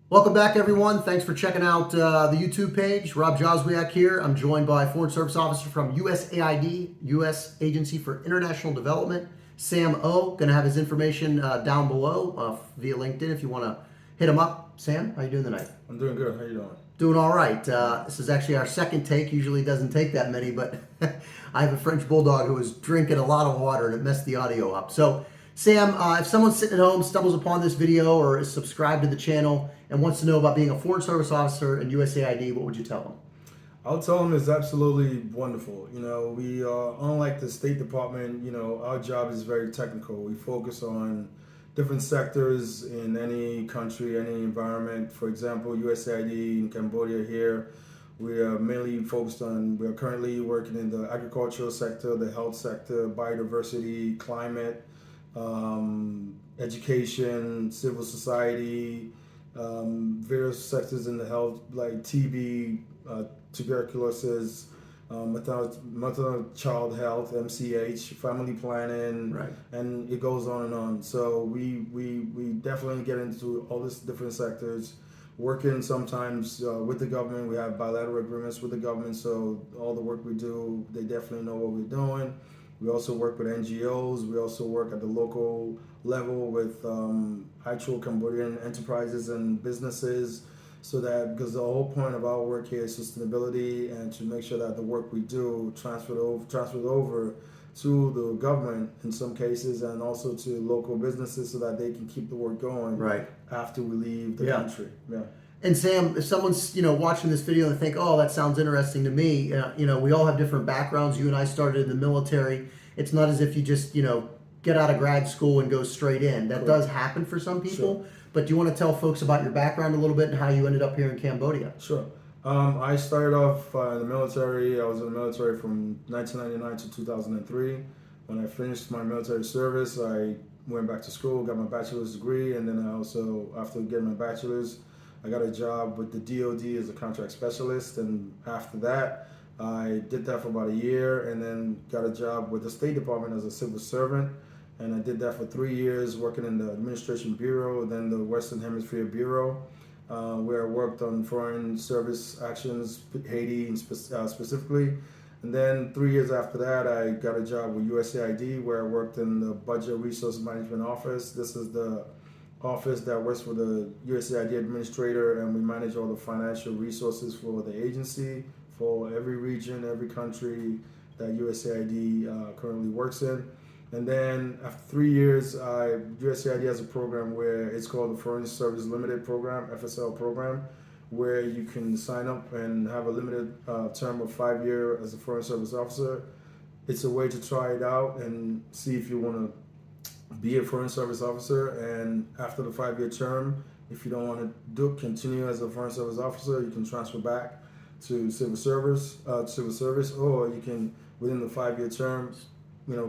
Welcome back, everyone. Thanks for checking out the YouTube page. Rob Joswiak here. I'm joined by Foreign Service Officer from USAID, U.S. Agency for International Development, Sam O. Going to have his information down below via LinkedIn if you want to hit him up. Sam, how you doing tonight? I'm doing good. How you doing? Doing all right. This is actually our second take. Usually doesn't take that many, but I have a French bulldog who was drinking a lot of water and it messed the audio up. So, Sam, if someone's sitting at home, stumbles upon this video or is subscribed to the channel and wants to know about being a Foreign Service Officer in USAID, what would you tell them? I'll tell them it's absolutely wonderful. We unlike the State Department, our job is very technical. We focus on different sectors in any country, any environment. For example, USAID in Cambodia here, we are mainly focused on, we are currently working in the agricultural sector, the health sector, biodiversity, climate, education, civil society, various sectors in the health like TB, tuberculosis, maternal child health, MCH, family planning, Right. and it goes on and on. So we definitely get into all these different sectors. Working sometimes with the government, we have bilateral agreements with the government, so all the work we do, they definitely know what we're doing. We also work with NGOs. We also work at the local level with actual Cambodian enterprises and businesses. So that, because the whole point of our work here is sustainability and to make sure that the work we do transferred over to the government in some cases and also to local businesses so that they can keep the work going Right. after we leave the country. Yeah. And Sam, if someone's watching this video and they think, "Oh, that sounds interesting to me," we all have different backgrounds. You and I started in the military. It's not as if you just get out of grad school and go straight in. That does happen for some people. Sure. But do you want to tell folks about your background a little bit and how you ended up here in Cambodia? Sure. I started off in the military. I was in the military from 1999 to 2003. When I finished my military service, I went back to school, got my bachelor's degree, and then I also, after getting my bachelor's, I got a job with the DoD as a contract specialist. And after that, I did that for about a year and then got a job with the State Department as a civil servant. And I did that for 3 years, working in the Administration Bureau, then the Western Hemisphere Bureau, where I worked on foreign service actions, Haiti specifically. And then 3 years after that, I got a job with USAID, where I worked in the Budget Resource Management Office. This is the office that works for the USAID administrator, and we manage all the financial resources for the agency, for every region, every country that USAID currently works in. And then after 3 years, USAID has a program where it's called the Foreign Service Limited Program, FSO program, where you can sign up and have a limited term of 5 years as a Foreign Service Officer. It's a way to try it out and see if you want to be a Foreign Service Officer. And after the 5 year term, if you don't want to continue as a Foreign Service Officer, you can transfer back to civil service, or you can, within the 5 year term,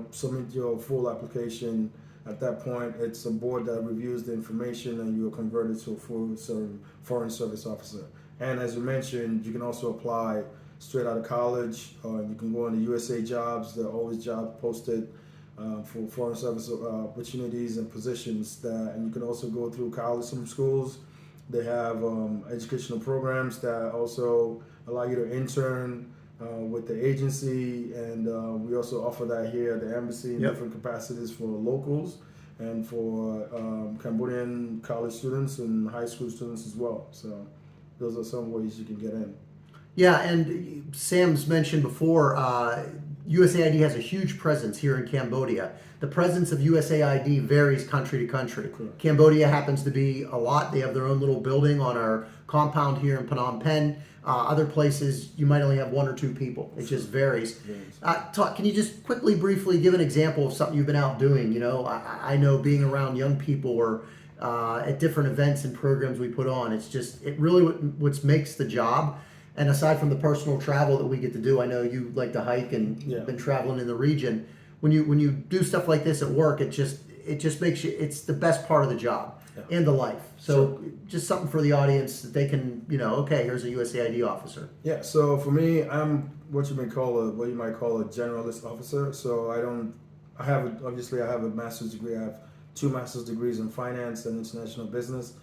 submit your full application. At that point, it's a board that reviews the information and you're converted to a full Foreign Service Officer. And as you mentioned, you can also apply straight out of college, or you can go on the USA Jobs. There are always jobs posted for Foreign Service opportunities and positions. And you can also go through college, some schools. They have educational programs that also allow you to intern with the agency, and we also offer that here at the embassy in different capacities for locals and for Cambodian college students and high school students as well. So those are some ways you can get in. Yeah, and Sam's mentioned before, USAID has a huge presence here in Cambodia. The presence of USAID varies country to country. Correct. Cambodia happens to be a lot. They have their own little building on our compound here in Phnom Penh. Other places, you might only have 1 or 2 people. It just varies. Can you just quickly, briefly give an example of something you've been out doing? I know being around young people or at different events and programs we put on, it really what makes the job. And aside from the personal travel that we get to do, I know you like to hike and you've been traveling in the region. When you do stuff like this at work, it just makes you, it's the best part of the job and the life. So just something for the audience that they can, okay, here's a USAID officer. Yeah. So for me, I'm what you might call a generalist officer. So I have a master's degree. I have 2 master's degrees in finance and international business.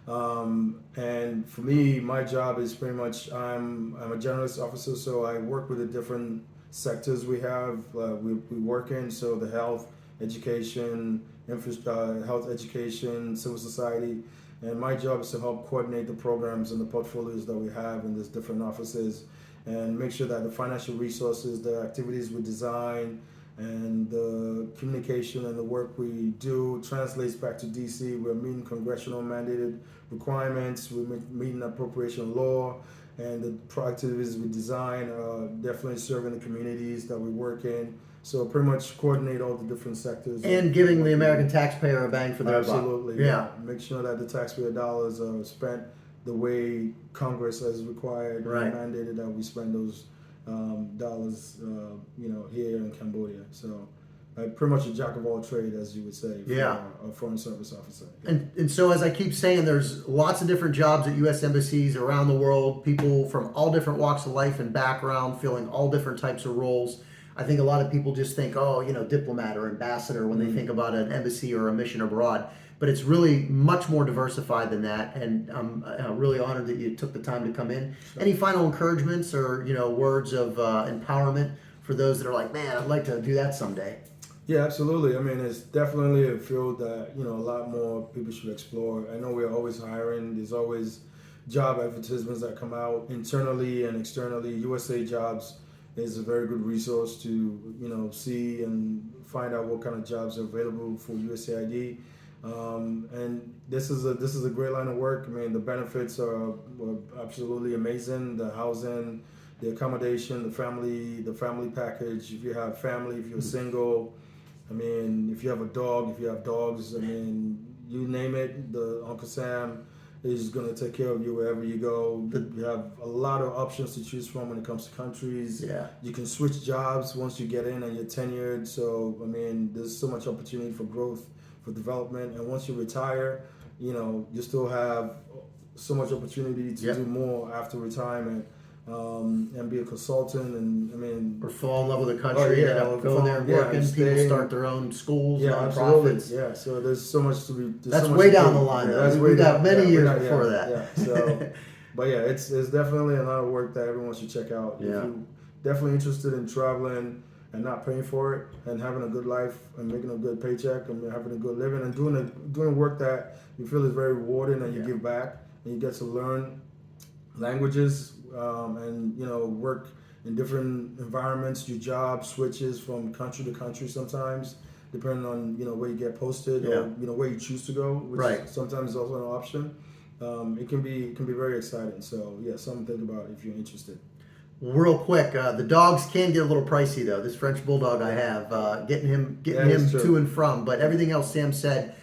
And for me, my job is pretty much I'm a generalist officer, so I work with the different sectors we have. We work in, so the health, education, health, education, civil society, and my job is to help coordinate the programs and the portfolios that we have in these different offices, and make sure that the financial resources, the activities we design, and the communication and the work we do translates back to DC. We're meeting congressional mandated requirements, we're meeting appropriation law, and the activities we design are definitely serving the communities that we work in. So pretty much coordinate all the different sectors. And giving the American taxpayer a bang for their buck. Absolutely. Yeah. Make sure that the taxpayer dollars are spent the way Congress has required Right. and mandated that we spend those dollars, here in Cambodia. So, pretty much a jack of all trade, as you would say, for Yeah. a foreign service officer. And so, as I keep saying, there's lots of different jobs at U.S. embassies around the world, people from all different walks of life and background, filling all different types of roles. I think a lot of people just think, diplomat or ambassador when they think about an embassy or a mission abroad. But it's really much more diversified than that, and I'm really honored that you took the time to come in. Sure. Any final encouragements or words of empowerment for those that are like, man, I'd like to do that someday? Yeah, absolutely. I mean, it's definitely a field that a lot more people should explore. I know we're always hiring. There's always job advertisements that come out internally and externally. USA Jobs is a very good resource to see and find out what kind of jobs are available for USAID. And this is a great line of work. I mean, the benefits are absolutely amazing. The housing, the accommodation, the family package. If you have family, if you're single, I mean, if you have a dog, if you have dogs, I mean, you name it, the Uncle Sam is going to take care of you wherever you go. You have a lot of options to choose from when it comes to countries. Yeah. You can switch jobs once you get in and you're tenured. So, I mean, there's so much opportunity for growth, for development. And once you retire, you still have so much opportunity to do more after retirement. And be a consultant, and I mean, Or fall in love with the country, end up going there and working. People start their own schools, absolutely. nonprofits. Yeah, so there's so much to be. That's way down the line. That's We've got many years before that. Yeah. So, but yeah, it's definitely a lot of work that everyone should check out. Yeah. If you're definitely interested in traveling and not paying for it, and having a good life and making a good paycheck and having a good living and doing work that you feel is very rewarding and you give back and you get to learn languages. And work in different environments, do job switches from country to country sometimes, depending on where you get posted or where you choose to go, which sometimes is also an option. It can be very exciting. So yeah, something to think about if you're interested. Real quick, the dogs can get a little pricey though. This French bulldog I have, getting him to and from, but everything else Sam said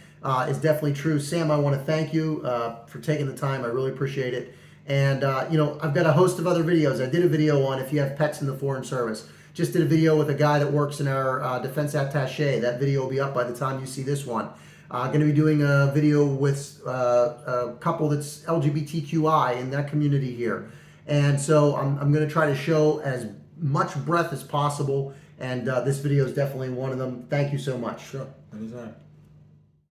is definitely true. Sam, I want to thank you for taking the time. I really appreciate it. And, I've got a host of other videos. I did a video on if you have pets in the foreign service. Just did a video with a guy that works in our defense attaché. That video will be up by the time you see this one. Going to be doing a video with a couple that's LGBTQI in that community here. And so I'm going to try to show as much breadth as possible. And this video is definitely one of them. Thank you so much. Sure. Anytime.